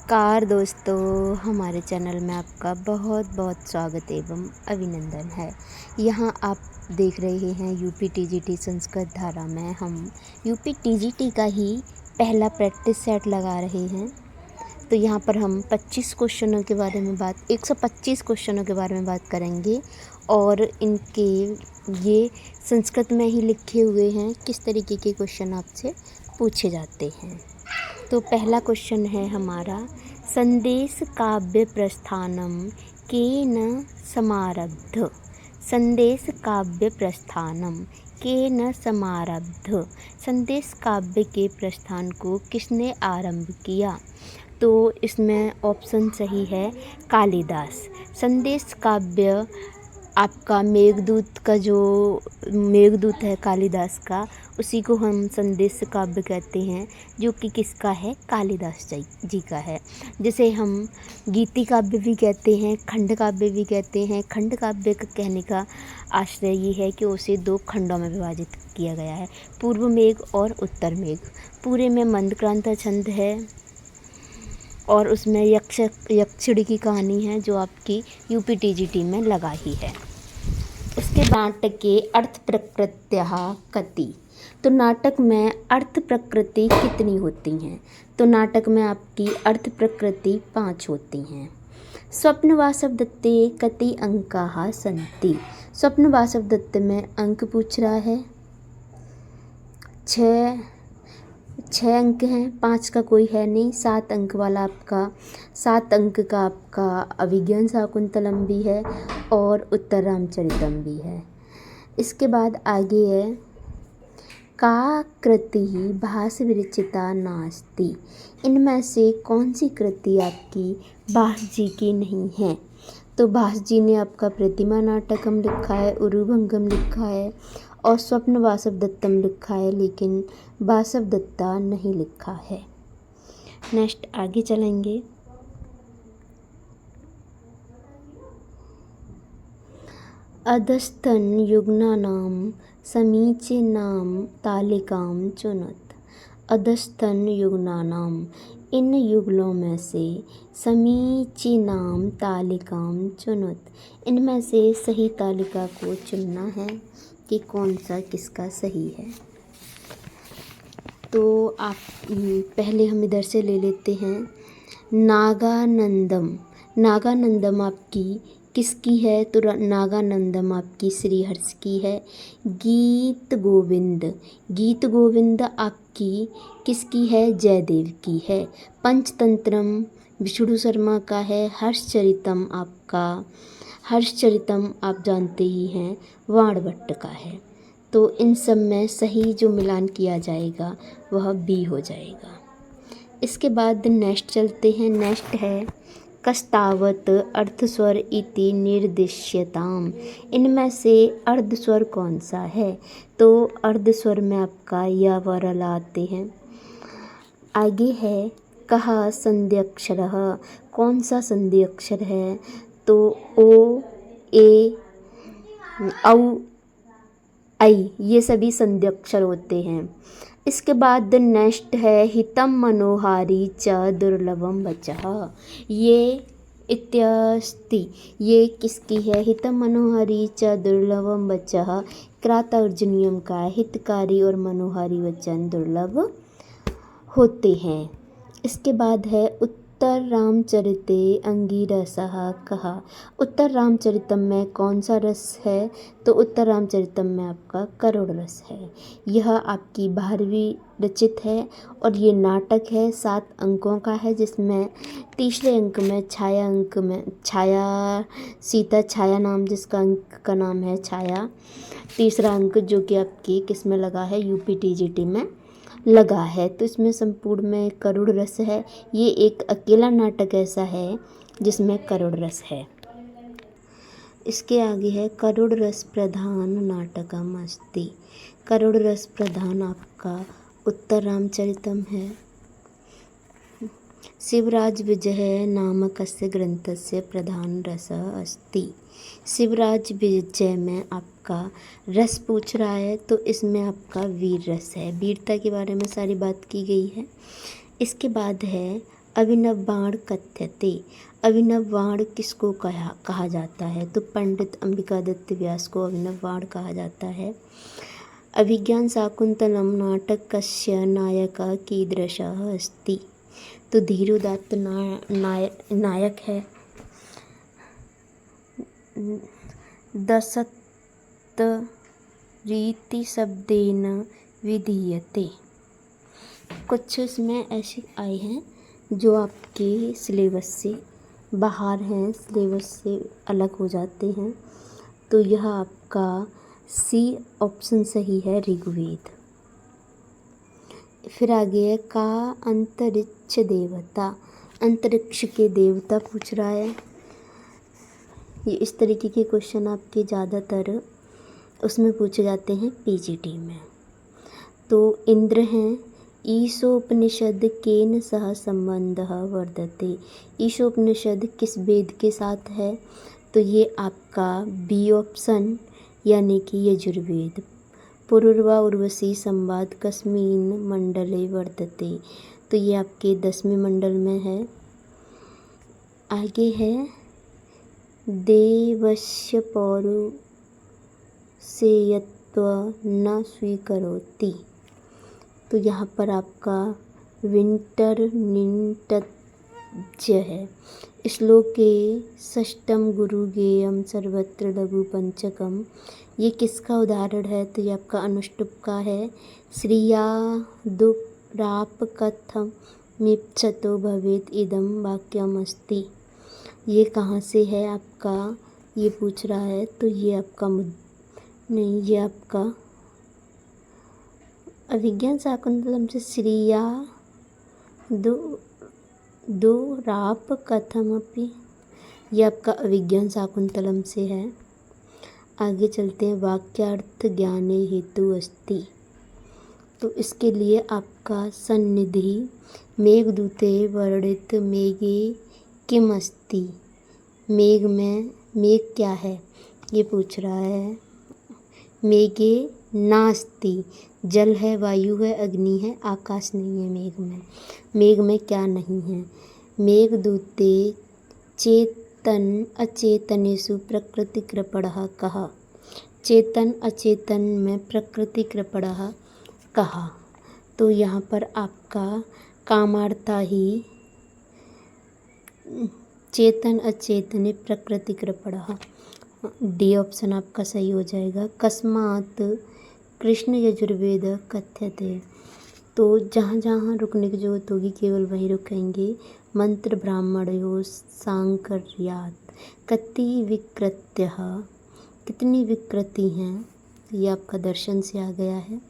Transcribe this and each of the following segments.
नमस्कार दोस्तों, हमारे चैनल में आपका बहुत बहुत स्वागत एवं अभिनंदन है। यहाँ आप देख रहे हैं यूपी टीजीटी संस्कृत धारा में हम यूपी टीजीटी का ही पहला प्रैक्टिस सेट लगा रहे हैं। तो यहाँ पर हम 125 क्वेश्चनों के बारे में बात करेंगे और इनके ये संस्कृत में ही लिखे हुए हैं, किस तरीके के क्वेश्चन आपसे पूछे जाते हैं। तो पहला क्वेश्चन है हमारा, संदेश काव्य प्रस्थानम केन समारब्ध। संदेश काव्य प्रस्थानम केन समारब्ध। संदेश काव्य के प्रस्थान को किसने आरंभ किया? तो इसमें ऑप्शन सही है कालिदास। संदेश काव्य आपका मेघदूत का जो मेघदूत है कालिदास का, उसी को हम संदेश काव्य कहते हैं, जो कि किसका है? कालिदास जी का है। जिसे हम गीति काव्य भी कहते हैं, खंड काव्य भी कहते हैं। खंड काव्य का कहने का आश्रय ये है कि उसे 2 खंडों में विभाजित किया गया है, पूर्व मेघ और उत्तर मेघ। पूरे में मंदक्रांता छंद है और उसमें यक्षिणी की कहानी है, जो आपकी यूपी टीजीटी में लगा ही है। उसके नाटक के अर्थ प्रकृत्याः कति। तो नाटक में अर्थ प्रकृति कितनी होती हैं? तो नाटक में आपकी अर्थ प्रकृति 5 होती हैं। स्वप्नवासवदत्ते कति अंकाः सन्ति। स्वप्नवासवदत्त में अंक पूछ रहा है, 6 अंक हैं, 5 का कोई है नहीं। 7 अंक वाला आपका 7 अंक का आपका अभिज्ञान शाकुंतलम भी है और उत्तर रामचरितम भी है। इसके बाद आगे है, का कृति भास विरचिता नास्ति। इनमें से कौन सी कृति आपकी भास जी की नहीं है? तो भास जी ने आपका प्रतिमा नाटकम लिखा है, उरुभंगम लिखा है और स्वप्न वासवदत्तम लिखा है, लेकिन वासवदत्ता नहीं लिखा है। नेक्स्ट आगे चलेंगे। अधस्तन युग्नानां समीचीनां तालिकां चुनत। अधस्तन युग्नानां, इन युगलों में से समीचीनां तालिकां चुनत। इनमें से सही तालिका को चुनना है कि कौन सा किसका सही है। तो आप पहले हम इधर से ले लेते हैं। नागानंदम। नागानंदम आपकी किसकी है? तो नागानंदम आपकी श्रीहर्ष की है। गीत गोविंद। गीत गोविंद आपकी किसकी है? जयदेव की है। पंचतंत्रम विष्णु शर्मा का है। हर्षचरितम आपका, हर्षचरितम आप जानते ही हैं, वाणभट्ट का है। तो इन सब में सही जो मिलान किया जाएगा वह बी हो जाएगा। इसके बाद नेक्स्ट चलते हैं। नेक्स्ट है, कस्तावत अर्धस्वर इति निर्दिश्यताम। इनमें से अर्धस्वर कौन सा है? तो अर्धस्वर में आपका या वरल आते हैं। आगे है, कहा संध्यक्षरः। कौन सा संधि अक्षर है? तो ओ, ए, औ, ऐ, ये सभी संधि अक्षर होते हैं। इसके बाद नेक्स्ट है, हितम मनोहारी च दुर्लभम वचः। ये इत्यस्ति, ये किसकी है? हितम मनोहारी च दुर्लभम वचः क्रातार्जुनीयम का है। हितकारी और मनोहारी वचन दुर्लभ होते हैं। इसके बाद है, उत्तर रामचरिते अंगिरसः कहा। उत्तर रामचरितम में कौन सा रस है? तो उत्तर रामचरितम में आपका करुड़ रस है। यह आपकी 12वीं रचित है और ये नाटक है, 7 अंकों का है, जिसमें तीसरे अंक में छाया अंक में छाया, सीता छाया नाम जिसका अंक का नाम है छाया। तीसरा अंक जो कि आपकी किस में लगा है? यूपी टीजीटी में लगा है। तो इसमें संपूर्ण में करुड़ रस है। ये एक अकेला नाटक ऐसा है जिसमें करुड़ रस है। इसके आगे है, करुड़ रस प्रधान नाटकम अस्ति। करुड़ रस प्रधान आपका उत्तर रामचरितम है। शिवराज विजय नामकस्य ग्रंथस्य प्रधान रसः अस्ति। शिवराज विजय में आपका रस पूछ रहा है, तो इसमें आपका वीर रस है। वीरता के बारे में सारी बात की गई है। इसके बाद है, अभिनव बाण कथ्यते। अभिनव बाण किसको कहा जाता है? तो पंडित अंबिकादत्त व्यास को अभिनव बाण कहा जाता है। अभिज्ञान शाकुंतलम नाटकस्य नायकः कीदृशः अस्ति? तो धीरोदात्त नायक है। दशतरीति शब्देन विधीयते। कुछ इसमें ऐसे आए हैं जो आपके सिलेबस से बाहर हैं, सिलेबस से अलग हो जाते हैं। तो यह आपका सी ऑप्शन सही है, ऋग्वेद। फिर आगे है का अंतरिक्ष देवता। अंतरिक्ष के देवता पूछ रहा है। ये इस तरीके के क्वेश्चन आपके ज़्यादातर उसमें पूछे जाते हैं पीजीटी में। तो इंद्र हैं। ईशोपनिषद केन सह संबंधः वर्तते। ईशोपनिषद किस वेद के साथ है? तो ये आपका बी ऑप्शन यानी कि यजुर्वेद। पुरुर्वा उर्वशी संवाद कस्मिन् मंडले वर्तते। तो ये आपके 10वें मंडल में है। आगे है देवस्य पौरुषेयत्व न स्वीकरोति। तो यहाँ पर आपका विंटर निंटज्य है। श्लोके षष्ठम गुरु गेयम सर्वत्र लघु पंचकम। ये किसका उदाहरण है? तो ये आपका अनुष्टुप का है। श्रिया दुराप कथम मिप्सतो भवेत इदम वाक्यम अस्ति। ये कहाँ से है आपका? ये पूछ रहा है। तो ये आपका नहीं, ये आपका अभिज्ञान शाकुंतलम से श्रिया दो राप कथमपि। ये आपका अभिज्ञान शाकुंतलम से है। आगे चलते हैं। वाक्यार्थ ज्ञाने हेतु अस्ति। तो इसके लिए आपका सन्निधि मेघदूते वर्णित मेघे किम अस्ति। मेघ में मेघ क्या है ये पूछ रहा है। मेघे नास्ति। जल है, वायु है, अग्नि है, आकाश नहीं है मेघ में। मेघ में क्या नहीं है? मेघदूते चेतन अचेतनेषु प्रकृतिकृपणः कः। चेतन अचेतन में प्रकृतिकृपणः कः। तो यहाँ पर आपका कामार्था ही चेतन अचेतने प्रकृतिकृपणः। डी ऑप्शन आपका सही हो जाएगा। कस्मात् कृष्ण यजुर्वेद कथ्यते। तो जहाँ जहाँ रुकने की जरूरत होगी केवल वहीं रुकेंगे। मंत्र ब्राह्मणयो सांकर्यात् कति विकृत्यः। कितनी विकृति हैं? ये आपका दर्शन से आ गया है।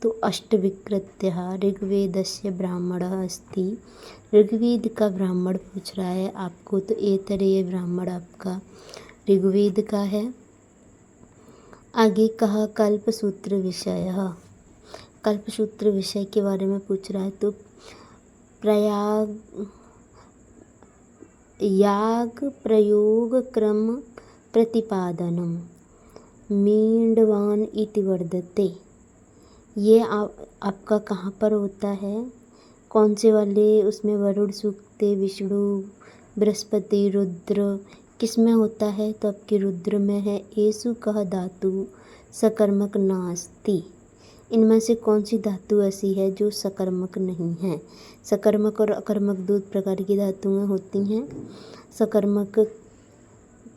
तो अष्टविकृत्यः ऋग्वेदस्य ब्राह्मणः अस्ति। ऋग्वेद का ब्राह्मण पूछ रहा है आपको। तो एतरेय ब्राह्मण आपका ऋग्वेद का है। आगे कहा कल्पसूत्र विषय। कल्पसूत्र विषय के बारे में पूछ रहा है। तो याग प्रयोग क्रम प्रतिपादनम मींडवान इति वर्धते। ये आपका कहाँ पर होता है? कौन से वाले उसमें? वरुण सूक्त, विष्णु, बृहस्पति, रुद्र किस में होता है? तो आपके रुद्र में है। एसु कह धातु सकर्मक नास्ति। इनमें से कौन सी धातु ऐसी है जो सकर्मक नहीं है? सकर्मक और अकर्मक दो प्रकार की धातुएं होती हैं। सकर्मक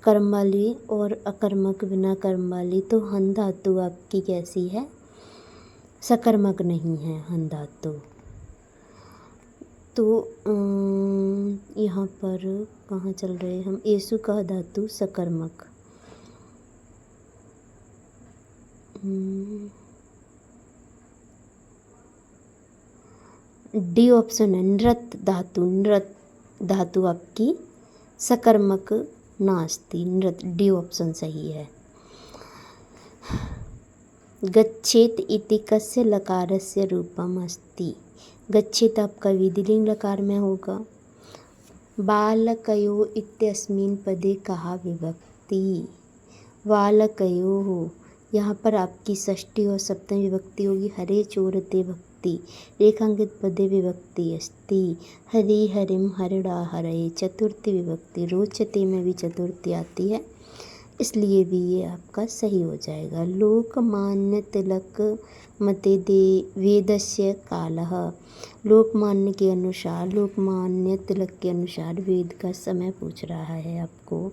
कर्म वाली और अकर्मक बिना कर्म वाली। तो हन धातु आपकी कैसी है? सकर्मक नहीं है हन धातु। तो यहाँ पर कहाँ चल रहे हैं हम? एसु का धातु सकर्मक। डी ऑप्शन है नृत धातु। नृत धातु आपकी सकर्मक नास्ति। नृत डी ऑप्शन सही है। गच्छेत इति कस्य लकारस्य रूपम अस्ति। गच्छेत आपका विधिलिंग लकार में होगा। बालकयो इत्यस्मिन् पदे कहा विभक्ति। बालकयो हो, यहाँ पर आपकी षष्ठी और सप्तमी विभक्ति होगी। हरे चोरते विभक्ति। रेखांकित पदे विभक्ति अस्ति। हरि हरिम हरिणा हरये चतुर्थी विभक्ति। रोचते में भी चतुर्थी आती है, इसलिए भी ये आपका सही हो जाएगा। लोकमान्य तिलक मते दे वेदस्य कालः। लोकमान्य के अनुसार, लोकमान्य तिलक के अनुसार वेद का समय पूछ रहा है आपको,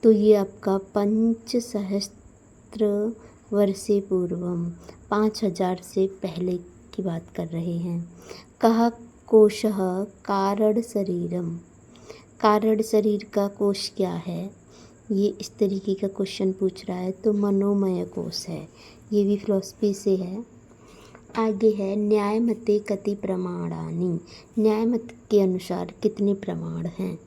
तो ये आपका 5,000 वर्षे पूर्वम, 5,000 से पहले की बात कर रहे हैं। कः कोशः कारण शरीरम। कारण शरीर का कोश क्या है, ये इस तरीके का क्वेश्चन पूछ रहा है, तो मनोमय कोश है। ये भी फिलॉसफी से है। आगे है न्यायमते कति प्रमाणानि। न्यायमत के अनुसार कितने प्रमाण हैं,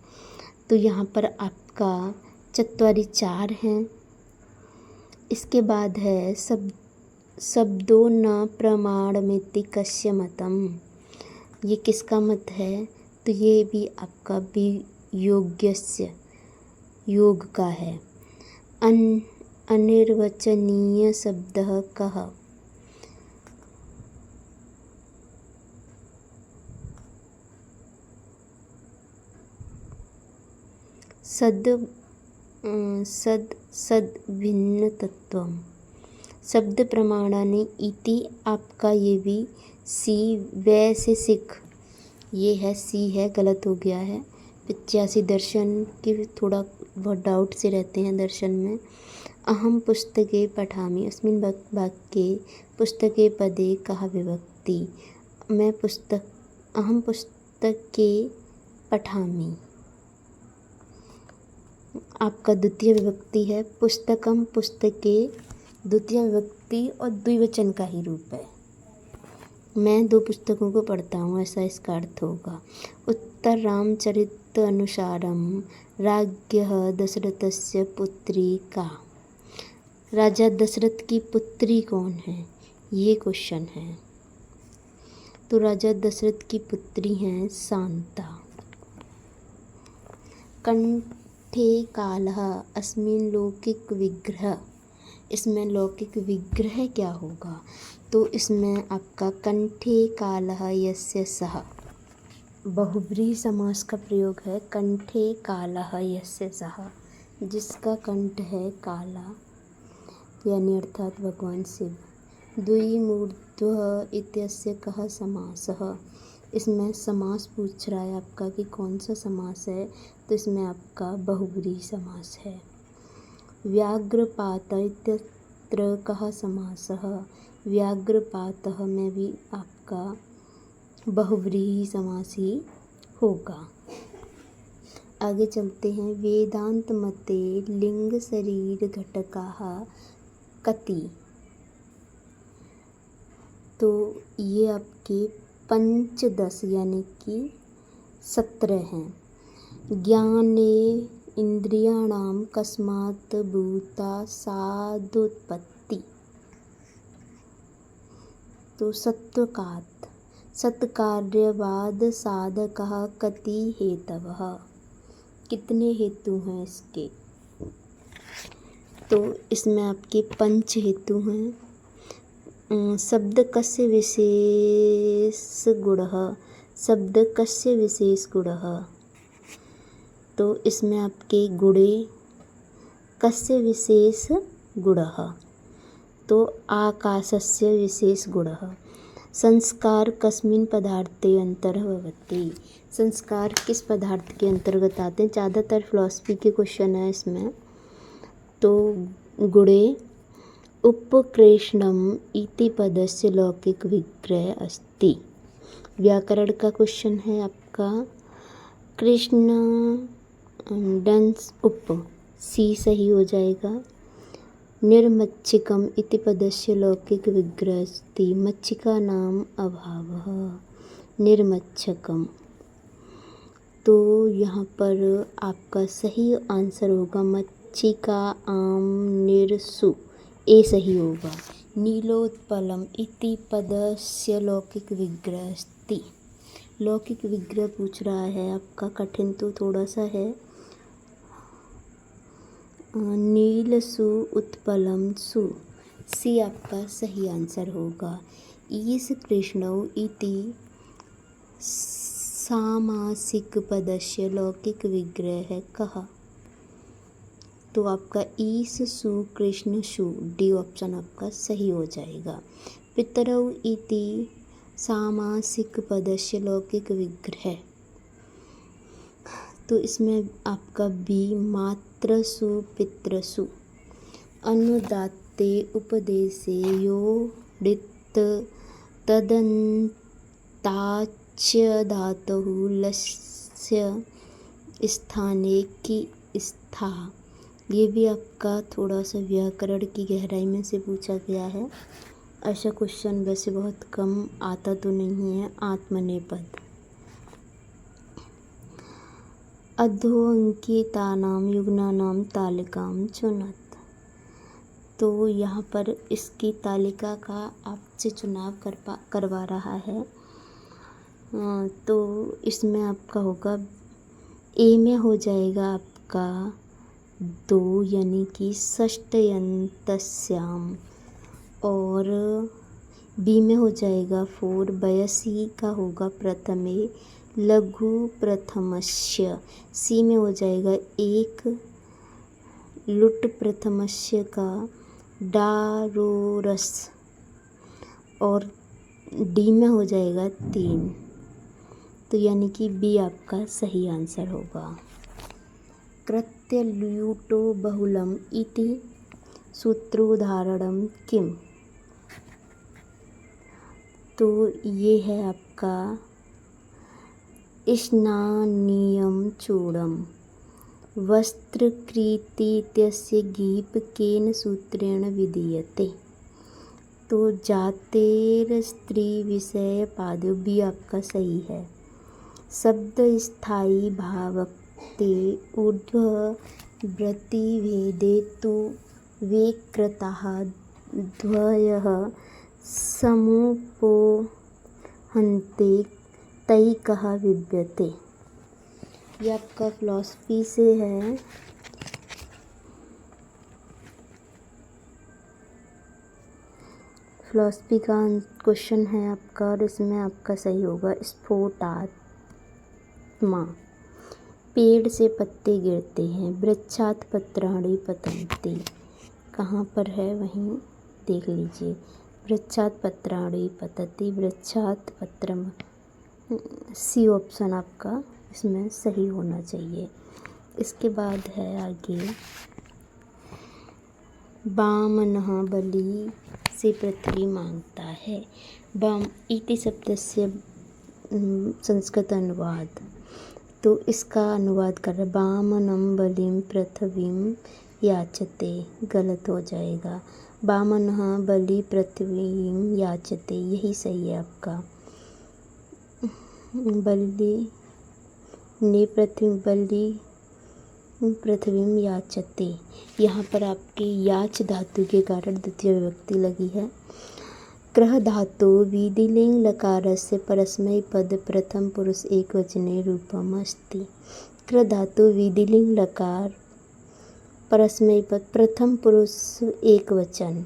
तो यहाँ पर आपका चत्वारि 4 हैं। इसके बाद है शब्दो न प्रमाणमिति कस्य मतम। ये किसका मत है, तो ये भी आपका वियोग्यस्य, योग का है। अनिर्वचनीय शब्दः कः। सद भिन्न तत्वम। शब्द प्रमाणानि इति आपका ये भी सी वैशेषिक, ये है सी है, गलत हो गया है। 85 दर्शन की थोड़ा बहुत डाउट से रहते हैं दर्शन में। अहम पुस्तके पठामि अस्मिन् वाक्ये पुस्तके पदे कः विभक्ति। अहम पुस्तके पठामि आपका द्वितीय विभक्ति है। पुस्तकम पुस्तके द्वितीय विभक्ति और द्विवचन का ही रूप है। मैं 2 पुस्तकों को पढ़ता हूँ, ऐसा इसका अर्थ होगा। उत्तर रामचरित अनुसारम राज्ञः दशरथस्य पुत्री का। राजा दशरथ की पुत्री कौन है, ये क्वेश्चन है। तो राजा दशरथ की पुत्री हैं शांता। कंठे कालः अस्मिन् लौकिक विग्रह। इसमें लौकिक विग्रह क्या होगा, तो इसमें आपका कंठे कालः यस्य सः, बहुब्रीहि समास का प्रयोग है। कंठे कालः यस्य सः, जिसका कंठ है काला, यानी अर्थात भगवान शिव। द्विमूर्ध्वः इत्यस्य कः समासः। इसमें समास पूछ रहा है आपका कि कौन सा समास है, तो इसमें आपका बहुब्रीहि समास है। व्याघ्रपात इत्यत्र कः समासः। व्याघ्रपातः में भी आपका बहुब्रीहि समास ही होगा। आगे चलते हैं। वेदांत मते लिंग शरीर घटकाः कति। तो ये आपके 15 यानी कि 17 हैं। ज्ञाने इंद्रियाणाम कस्मात् भूता सादुत्पत्ति। तो सत्वकात् सत्कार्यवाद साधकः कति हेतवः। कितने हेतु हैं इसके, तो इसमें आपके 5 हेतु हैं। शब्द कस्य विशेष गुणः। शब्द कस्य विशेष गुणः, तो इसमें आपके गुणे कस्य विशेष गुणः, तो आकाशस्य विशेष गुणः। संस्कार कस्मिन् पदार्थे अंतर्भवति। संस्कार किस पदार्थ के अंतर्गत आते हैं, ज़्यादातर फिलॉसफी के क्वेश्चन है इसमें। तो गुणे उपकृष्णम इति पदस्य लौकिक विग्रह अस्ति। व्याकरण का क्वेश्चन है आपका। कृष्ण डंस उप, सी सही हो जाएगा। निर्मच्छिकम इति पदस्य लौकिक विग्रह अस्ति। मच्छिका नाम अभावः निर्मच्छकम। तो यहाँ पर आपका सही आंसर होगा मच्छिका आम निरसु, ए सही होगा। नीलोत्पलम इति पदस्य लौकिक विग्रह अस्ति। लौकिक विग्रह पूछ रहा है आपका, कठिन तो थोड़ा सा है। नीलसु उत्पलम सु, सी आपका सही आंसर होगा। ईश कृष्णौ इति सामासिकपदस्य लौकिकविग्रहः कः। तो आपका ईश सु कृष्ण सु डी ऑप्शन आपका सही हो जाएगा। पितरौ इति सामासिकपदस्य लौकिकविग्रहः, तो इसमें आपका बी मातृसु पितृसु। अनुदात्ते उपदेशे यो ऋत् तदन्ताच्य धातुः लस्य स्थाने की स्था। ये भी आपका थोड़ा सा व्याकरण की गहराई में से पूछा गया है। ऐसा क्वेश्चन वैसे बहुत कम आता तो नहीं है। आत्मनेपद। अधोअंकितानां युग्मानां तालिकां चुनत। तो यहाँ पर इसकी तालिका का आपसे चुनाव करवा रहा है। तो इसमें आपका होगा ए में हो जाएगा आपका 2 यानी कि षष्ठ्यन्तस्याम्, और बी में हो जाएगा 4 बयसी का होगा प्रथमे लघु प्रथमस्य। सी में हो जाएगा 1 लुट प्रथमस्य का डारोरस, और डी में हो जाएगा 3। तो यानी कि बी आपका सही आंसर होगा। कृत्यल्यूटो बहुलम इति सूत्रोदाहरणं किम। तो ये है आपका स्नानीयं चूड़म वस्त्रकृतीत्यस्य गीप केन सूत्रेण विधीयते। तो जातेर स्त्री विषय पादो भी आपका सही है। शब्द स्थायी भावक्ते ऊर्ध्ववृत्तिभेदे तु विकृताः द्वयः समुपोहन्ते तैकः विद्यते। ये आपका फिलॉसफी से है। फिलॉसफी का क्वेश्चन है आपका, और इसमें आपका सही होगा स्फोटात्मा। पेड़ से पत्ते गिरते हैं, वृक्षात् पत्राणि पतन्ति। कहाँ पर है वहीं देख लीजिए। वृक्षात् पत्राणि पतति, वृक्षात् पत्रम। सी ऑप्शन आपका इसमें सही होना चाहिए। इसके बाद है आगे वामनः बलि से पृथ्वी मांगता है। वाम इति शब्द से संस्कृत अनुवाद। तो इसका अनुवाद कर रहे वामनम बलिम पृथ्वीम याचते, गलत हो जाएगा। वामनः बलि पृथ्वीम याचते, यही सही है आपका। बलि ने पृथ्वीम याचते। यहाँ पर आपकी याच धातु के कारण द्वितीय विभक्ति लगी है। क्रह धातु विधिलिंग लकारस्य परस्मैपद प्रथम पुरुष एकवचने रूपम अस्ति। क्रह धातु विधिलिंग लकार परस्मैपद प्रथम पुरुष एकवचन।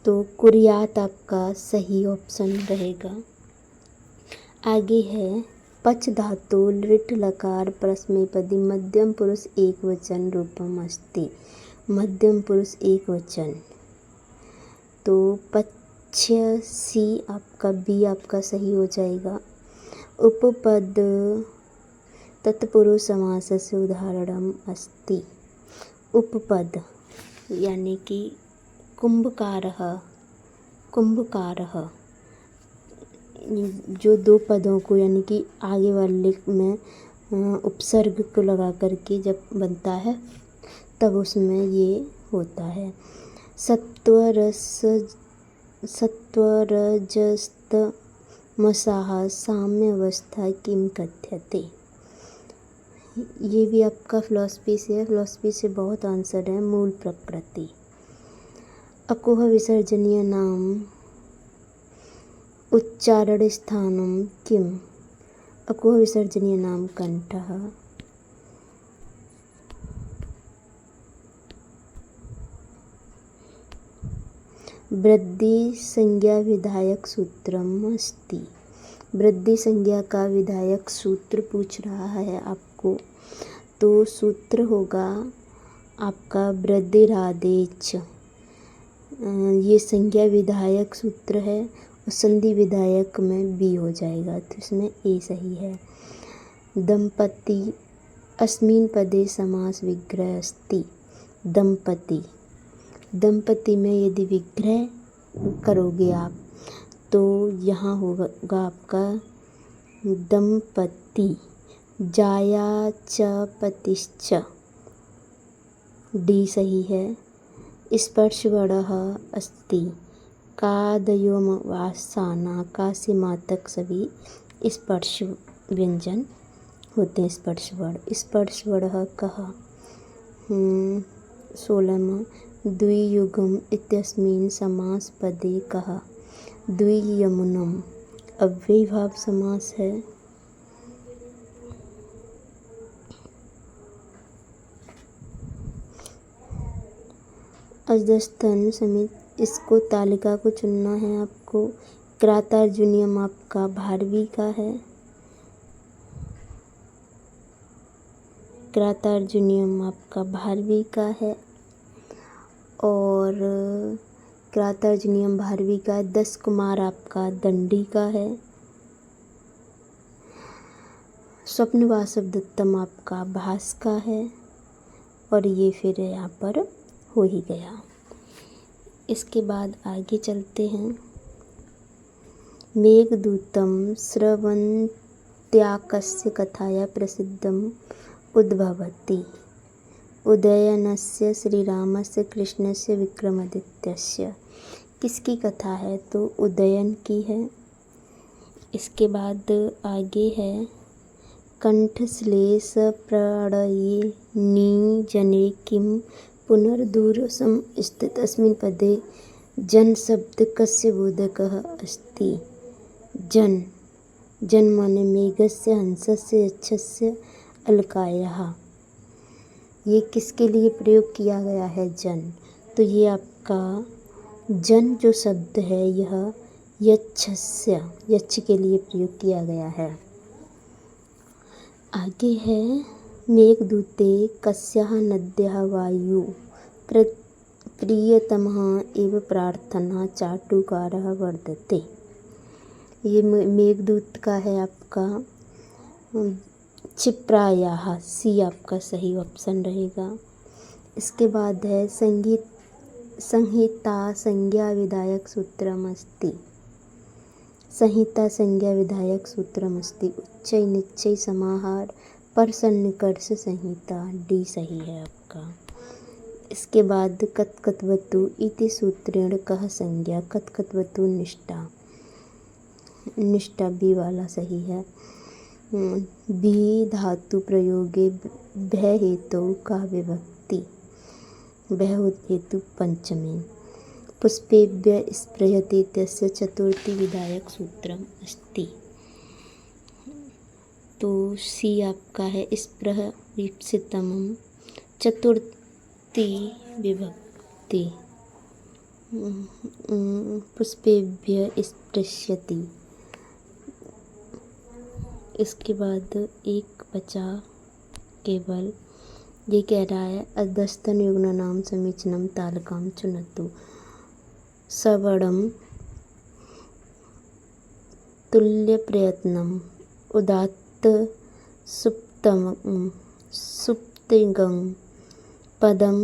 तो कुर्यात आपका सही ऑप्शन रहेगा। आगे है पच धातु लिट लकार परस्मैपदी मध्यम पुरुष एकवचन रूपम अस्ति। मध्यम पुरुष एकवचन। तो पच्य सी आपका बी आपका सही हो जाएगा। उपपद तत्पुरुष समासस्य उदाहरणम अस्ति। उपपद यानी कि कुंभकारः, कुंभकारः, जो 2 पदों को यानी कि आगे वाले में उपसर्ग को लगा करके जब बनता है तब उसमें ये होता है। सत्वरजस्तमसाः साम्यावस्था किम कथ्यते। ये भी आपका फिलॉसफी से है। फिलॉसफी से बहुत आंसर है। मूल प्रकृति। अकुह विसर्जनीय नाम उच्चारण स्थानम किम। अकुह विसर्जनीय नाम कंठः। वृद्धि संज्ञा विधायक सूत्रम अस्ति। वृद्धि संज्ञा का विधायक सूत्र पूछ रहा है आपको, तो सूत्र होगा आपका वृद्धिरादेच। ये संज्ञा विधायक सूत्र है और संधि विधायक में बी हो जाएगा, तो इसमें ए सही है। दंपति अस्मिन् पदे समास विग्रह अस्ति। दंपति, दंपति में यदि विग्रह करोगे आप तो यहाँ होगा आपका दंपति। जाया च पतिश्च, डी सही है। स्पर्शवर्णः अस्ति। कादयो वासाना का से मातक सभी स्पर्श व्यंजन होते हैं, स्पर्शवर्ण। स्पर्शवर्णः कः 16 द्वियुगम इत्यस्मिन् समास पदे कः द्वियमुनम अव्ययीभाव समास है। अधस्तन समित इसको तालिका को चुनना है आपको। क्रातार्जुनियम आपका भारवी का है। क्रातार्जुनियम आपका भारवी का है और क्रातार्जुनियम भारवी का है। 10 कुमार आपका दंडी का है। स्वप्नवासव दत्तम आपका भास का है और ये फिर यहाँ पर हो ही गया। इसके बाद आगे चलते हैं। मेघदूतम स्रवन्त्याकस्य कथाया प्रसिद्धम उद्भवति। उदयनस्य श्रीरामस्य कृष्णस्य विक्रमादित्यस्य। किसकी कथा है? तो उदयन की है। इसके बाद आगे है कंठश्लेष प्रणये नीजने किं पुनर्दूरसम स्थितस्मिन् पदे जन शब्द कस्य बोधकः अस्ति। जन, जन माने मेघस्य हंसस्य यक्षस्य अलकायः। ये किसके लिए प्रयोग किया गया है? जन। तो ये आपका जन जो शब्द है यह यक्षस्य, यक्ष के लिए प्रयोग किया गया है। आगे है मेघदूते कस्याः नद्याः वायु प्रियतमः एव प्रार्थना चाटुकारः वर्धते। ये मेघदूत का है आपका क्षिप्रायाः, सी आपका सही ऑप्शन रहेगा। इसके बाद है संहिता संज्ञा विधायक सूत्रमस्ति। संहिता संज्ञा विधायक सूत्रमस्ति। उच्चय निश्चय समाहार पर सन्निकर्ष संहिता, डी सही है आपका। इसके बाद कत्कत्वतु इति सूत्रेण कः संज्ञा कत्कत्वतु निष्ठा, निष्ठा बी वाला सही है। भी धातु प्रयोगे भय हेतु का विभक्ति, भय हेतु पंचमी। पुष्पेभ्य स्पृहते इत्यस्य चतुर्थी विधायक सूत्रम अस्ति। तो सी आपका है स्पृह विप्सितमं चतुर्थी विभक्ति। पुष्पेभ्य स्पृश्यति। इसके बाद एक बचा केवल, ये कह रहा है अधस्तन युग्मनाम समीचीनम तालकाम चुनतु। सवर्णम तुल्य प्रयत्नम उदात्त सुप्तम सुप्तिगं पदम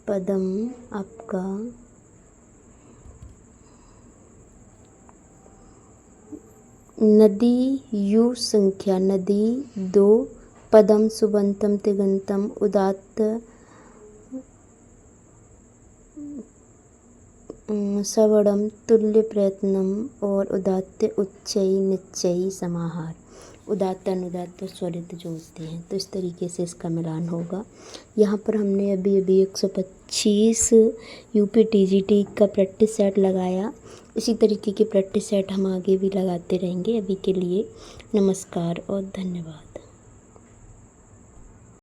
पदम आपका नदी यु संख्या, नदी 2, पदम सुबंतम तिगंतम उदात्त सवर्णम तुल्य प्रयत्नम और उदात्त उच्चय निश्चय समाहार। उदात्त अनुदात्त स्वरित जो होते हैं, तो इस तरीके से इसका मिलान होगा। यहाँ पर हमने अभी 125 यूपी टीजीटी का प्रैक्टिस सेट लगाया। इसी तरीके के प्रैक्टिस सेट हम आगे भी लगाते रहेंगे। अभी के लिए नमस्कार और धन्यवाद।